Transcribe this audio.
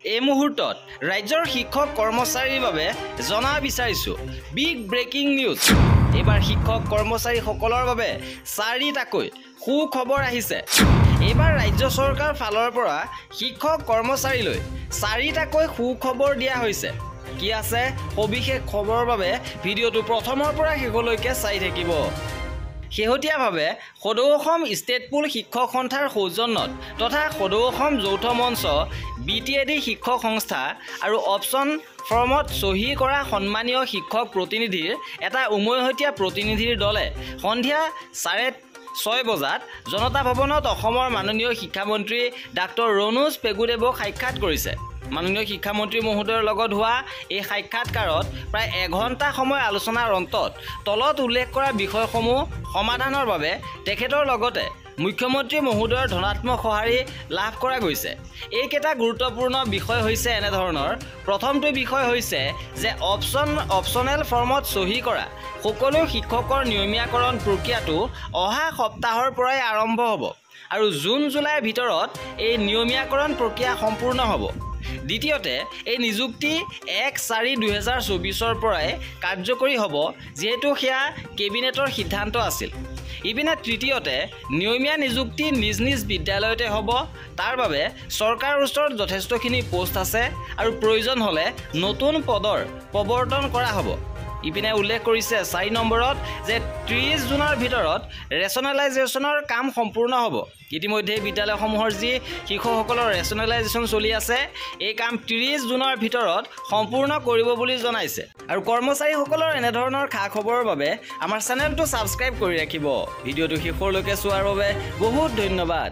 এই মুহূৰ্তত ৰাজ্যৰ শিক্ষক কৰ্মচাৰীৰ বাবে জনা বিচাৰিছো বিগ ব্ৰেকিং নিউজ। এইবাৰ শিক্ষক কৰ্মচাৰীসকলৰ বাবে 4টাকৈ সুখবৰ আহিছে। এইবাৰ ৰাজ্য চৰকাৰ ফালৰ পৰা শিক্ষক কৰ্মচাৰীলৈ 4টাকৈ সুখবৰ দিয়া হৈছে। কি আছে সবিশেষ খবৰৰ বাবে ভিডিঅ'টো প্ৰথমৰ পৰা শেষলৈকে চাই থাকিব। শেহতীয়াভাৱে সদৌ অসম ষ্টেট পুল শিক্ষক সন্থাৰ সৌজন্যত তথা সদৌ অসম যৌথ মঞ্চ BTAD শিক্ষক সংস্থা আৰু অপশ্যন ফৰ্মত চহী কৰা সন্মানীয় শিক্ষক প্ৰতিনিধিৰ এটা উমৈহতীয়া প্ৰতিনিধিৰ দলে সন্ধিয়া 6:30 বজাত জনতা ভৱনত অসমৰ মাননীয় শিক্ষামন্ত্ৰী ডাক্তৰ ৰণোজ পেগুদেৱক সাক্ষাৎ কৰিছে। মাননীয় শিক্ষামন্ত্ৰী মহোদয়ৰ লগত হোৱা এই সাক্ষাৎকাৰত প্ৰায় 1 ঘণ্টা সময় আলোচনাৰ অন্তত তলত উল্লেখ কৰা বিষয়সমূহ সমাধানৰ বাবে তেখেতৰ লগতে মুখ্যমন্ত্ৰী মহোদয়ৰ ধনাত্মক সঁহাৰি লাভ কৰা গৈছে। এইকেইটা গুৰুত্বপূৰ্ণ বিষয় হৈছে এনেধৰণৰ। প্ৰথমটো বিষয় হৈছে যে অপশ্যনেল ফৰ্মত চহী কৰা সকলো শিক্ষকৰ নিয়মীয়াকৰণ প্ৰক্ৰিয়াটো অহা সপ্তাহৰ পৰাই আৰম্ভ হ'ব আৰু জুন-জুলাইৰ ভিতৰত এই নিয়মীয়াকৰণ প্ৰক্ৰিয়া সম্পূৰ্ণ হ'ব। দ্বিতীয়তে এই নিযুক্তি 1/4/2024 পৰাই কাৰ্যকৰী হ'ব, যিহেতু সেয়া কেবিনেটৰ সিদ্ধান্ত আছিল। ইপিনে তৃতীয়তে নিয়মীয়া নিযুক্তি নিজ নিজ বিদ্যালয়তে হ'ব। তাৰ বাবে চৰকাৰৰ ওচৰত যথেষ্টখিনি পোষ্ট আছে আৰু প্ৰয়োজন হ'লে নতুন পদৰ প্ৰৱৰ্তন কৰা হ'ব। ইপিনে উল্লেখ কৰিছে 4 নম্বৰত যে 30 জুনৰ ভিতৰত ৰেচনেলাইজেশ্যনৰ কাম সম্পূৰ্ণ হ'ব। ইতিমধ্যে বিদ্যালয়সমূহৰ যি শিক্ষকসকলৰ ৰেচনেলাইজেশ্যন চলি আছে, এই কাম 30 জুনৰ ভিতৰত সম্পূৰ্ণ কৰিব বুলি জনাইছে। আৰু কৰ্মচাৰীসকলৰ এনেধৰণৰ খা খবৰৰ বাবে আমাৰ চেনেলটো ছাবস্ক্ৰাইব কৰি ৰাখিব। ভিডিঅ'টো শেষলৈকে চোৱাৰ বাবে বহুত ধন্যবাদ।